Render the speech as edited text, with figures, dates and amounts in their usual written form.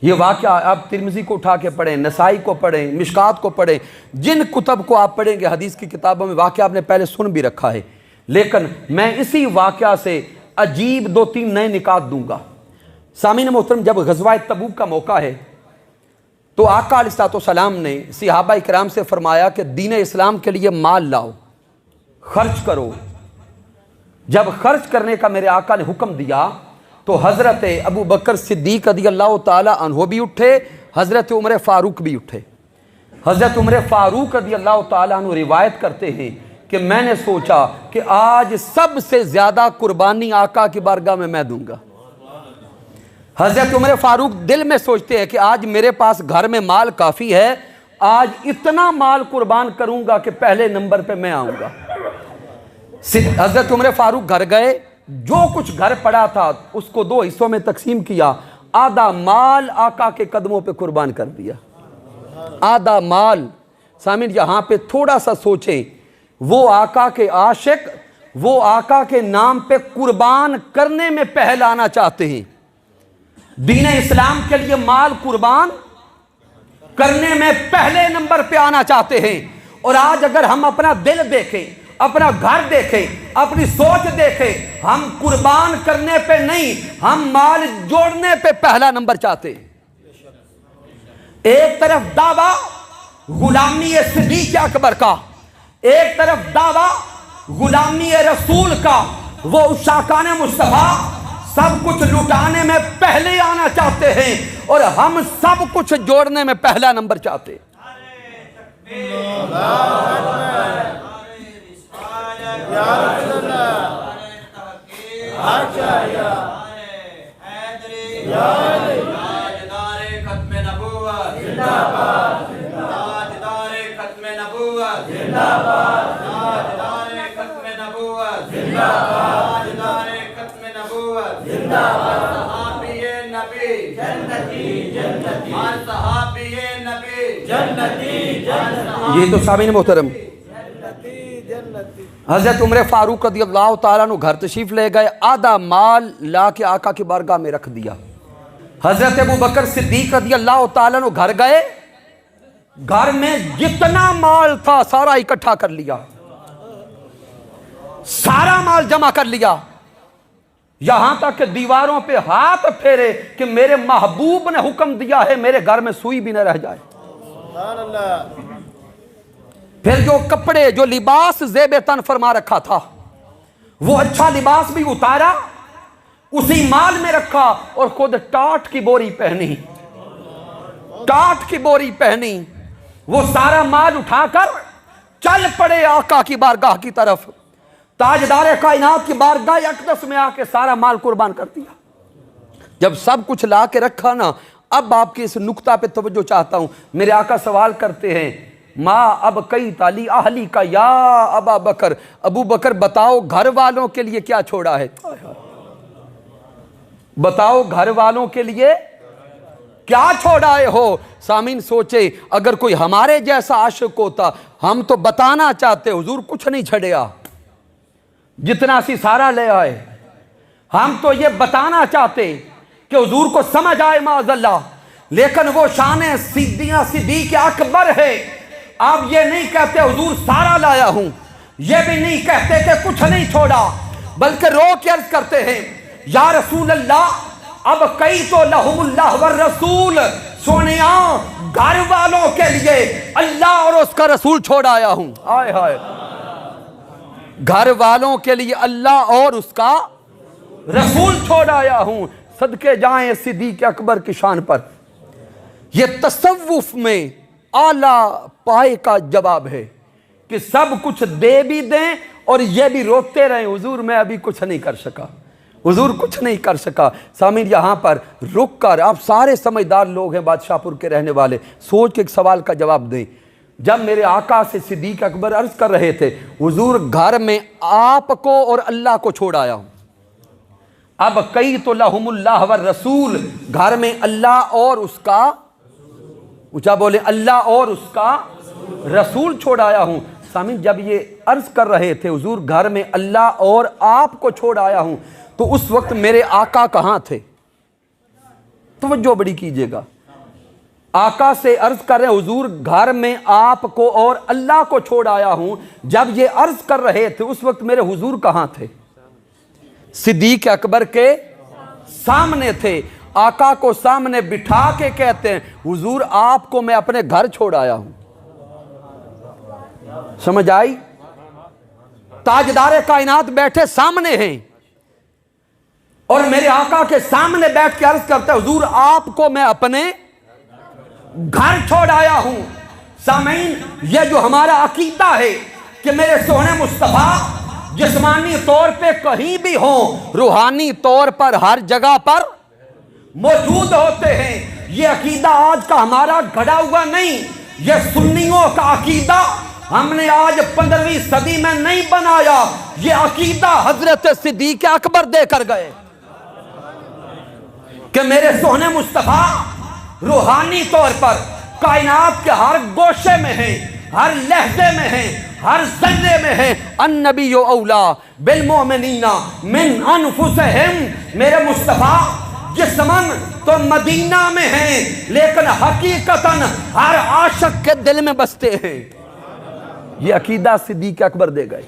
ये वाक़या आप तिरमिज़ी को उठा के पढ़ें, नसाई को पढ़ें, मिशकात को पढ़ें, जिन कुतब को आप पढ़ेंगे हदीस की किताबों में वाक़या आपने पहले सुन भी रखा है। लेकिन मैं इसी वाक़या से अजीब 2-3 नए निकात दूंगा। सामीन मोहतरम, जब ग़ज़वा तबूक का मौका है तो आका अलैहिस्सलाम ने सहाबा इकराम से फरमाया कि दीन इस्लाम के लिए माल लाओ, खर्च करो। जब खर्च करने का मेरे आका ने हुक्म दिया तो हज़रत अबू बकर सिद्दीक़ रज़ियल्लाहु ताला अन्हु भी उठे, हज़रत उमर फ़ारूक भी उठे। हज़रत उमर फ़ारूक रज़ियल्लाहु ताला अन्हु रिवायत करते हैं कि मैंने सोचा कि आज सबसे ज़्यादा कुर्बानी आका की बारगाह में मैं दूंगा। हज़रत उमर फ़ारूक दिल में सोचते हैं कि आज मेरे पास घर में माल काफ़ी है, आज इतना माल कुर्बान करूंगा कि पहले नंबर पे मैं आऊँगा। हज़रत उमर फ़ारूक घर गए, जो कुछ घर पड़ा था उसको 2 हिस्सों में तकसीम किया, आधा माल आका के कदमों पे कुर्बान कर दिया, आधा माल। सामिन यहाँ पे थोड़ा सा सोचें, वो आका के आशिक, वो आका के नाम पे कुर्बान करने में पहले आना चाहते हैं, दीन इस्लाम के लिए माल कुर्बान करने में पहले नंबर पे आना चाहते हैं। और आज अगर हम अपना दिल देखें, अपना घर देखें, अपनी सोच देखें, हम कुर्बान करने पे नहीं, हम माल जोड़ने पे पहला नंबर चाहते हैं। एक तरफ दावा गुलामी सिद्दीक़ अकबर का, एक तरफ दावा गुलामी रसूल का, वो उशाकान मुस्तफा सब कुछ लुटाने में पहले आना चाहते हैं और हम सब कुछ जोड़ने में पहला नंबर चाहते हैं। ये तो सामीन मोहतरम, हज़रत उमर फ़ारूक रज़ियल्लाहु ताला अन्हु घर तशरीफ ले गए, आधा माल ला के आका की बारगाह में रख दिया। हज़रत अबू बकर सिद्दीक़ रज़ियल्लाहु ताला अन्हु घर गए, घर में जितना माल था सारा इकट्ठा कर लिया, सारा माल जमा कर लिया, यहां तक कि दीवारों पे हाथ फेरे कि मेरे महबूब ने हुक्म दिया है मेरे घर में सुई भी न रह जाए। फिर जो कपड़े, जो लिबास ज़ेब तन फरमा रखा था, वो अच्छा लिबास भी उतारा, उसी माल में रखा और खुद टाट की बोरी पहनी, टाट की बोरी पहनी। वो सारा माल उठाकर चल पड़े आका की बारगाह की तरफ। ताजदार कायनात की बारगाह अक़दस में आके सारा माल कुर्बान कर दिया। जब सब कुछ ला के रखा ना, अब आपके इस नुक्ता पे तवज्जो चाहता हूं। मेरे आका सवाल करते हैं, माँ अब कई ताली आहली का या अबा बकर, अबू बकर बताओ घर वालों के लिए क्या छोड़ा है, बताओ घर वालों के लिए क्या छोड़ाए हो। सामीन सोचे, अगर कोई हमारे जैसा आशिक होता, हम तो बताना चाहते हुजूर कुछ नहीं छड़िया, जितना सी सारा ले आए। हम तो ये बताना चाहते कि हुजूर को समझ आए माज़अल्लाह, लेकिन वो शान सिद्दीक़ अकबर है। आप ये नहीं कहते हुजूर सारा लाया हूं, ये भी नहीं कहते कि कुछ नहीं छोड़ा, बल्कि रो के अर्ज करते हैं, या रसूल अल्लाह अब कई तो लहुमुल्लाह व रसूल, सोनिया घर वालों के लिए अल्लाह और उसका रसूल छोड़ आया हूं। हाय हाय, घर वालों के लिए अल्लाह और उसका रसूल छोड़ आया हूं। सदके जाएं सिद्दीक़ अकबर की शान पर। यह तसव्वुफ में आला पाए का जवाब है कि सब कुछ दे भी दें और ये भी रोते रहें, हुजूर मैं अभी कुछ नहीं कर सका, हुजूर कुछ नहीं कर सका। सामीन यहाँ पर रुक कर, आप सारे समझदार लोग हैं, बादशाहपुर के रहने वाले, सोच के एक सवाल का जवाब दें। जब मेरे आका से सिद्दीक़ अकबर अर्ज कर रहे थे, हुजूर घर में आपको और अल्लाह को छोड़ आया हूं, अब कई तो लहुमुल्लाह व रसूल, घर में अल्लाह और उसका, ऊंचा बोले, अल्लाह और उसका रसूल छोड़ आया हूं। सामीन जब ये अर्ज कर रहे थे हुजूर घर में अल्लाह और आपको छोड़ आया हूं, तो उस वक्त मेरे आका कहां थे? तवज्जो बड़ी कीजिएगा। आका से अर्ज कर रहे हैं, हुजूर घर में आपको और अल्लाह को छोड़ आया हूं। जब ये अर्ज कर रहे थे उस वक्त मेरे हुजूर कहां थे? सिद्दीक अकबर के सामने थे। आका को सामने बिठा के कहते हैं, हुजूर आपको मैं अपने घर छोड़ आया हूं। समझ आई? ताजदारे कायनात बैठे सामने हैं और मेरे आका के सामने बैठ के अर्ज करता है, हुजूर आपको मैं अपने घर छोड़ आया हूं। सामीन, यह जो हमारा अकीदा है कि मेरे सोने मुस्तफा जिस्मानी तौर पे कहीं भी हो, रूहानी तौर पर हर जगह पर मौजूद होते हैं, यह अकीदा आज का हमारा घड़ा हुआ नहीं, यह सुन्नियों का अकीदा हमने आज 15वीं सदी में नहीं बनाया। यह अकीदा हजरत सिद्दीक अकबर देकर गए कि मेरे सोने मुस्तफा रूहानी तौर पर कायनात के हर गोशे में है, हर लहजे में है, हर जर्रे में है। अन्नबियो औला बिल मोमिनीना मिन अनफुसिहिम। मेरे मुस्तफा जिस्मन तो मदीना में है, लेकिन हकीकतन हर आशिक के दिल में बसते हैं। ये अकीदा सिद्दीक अकबर दे गए।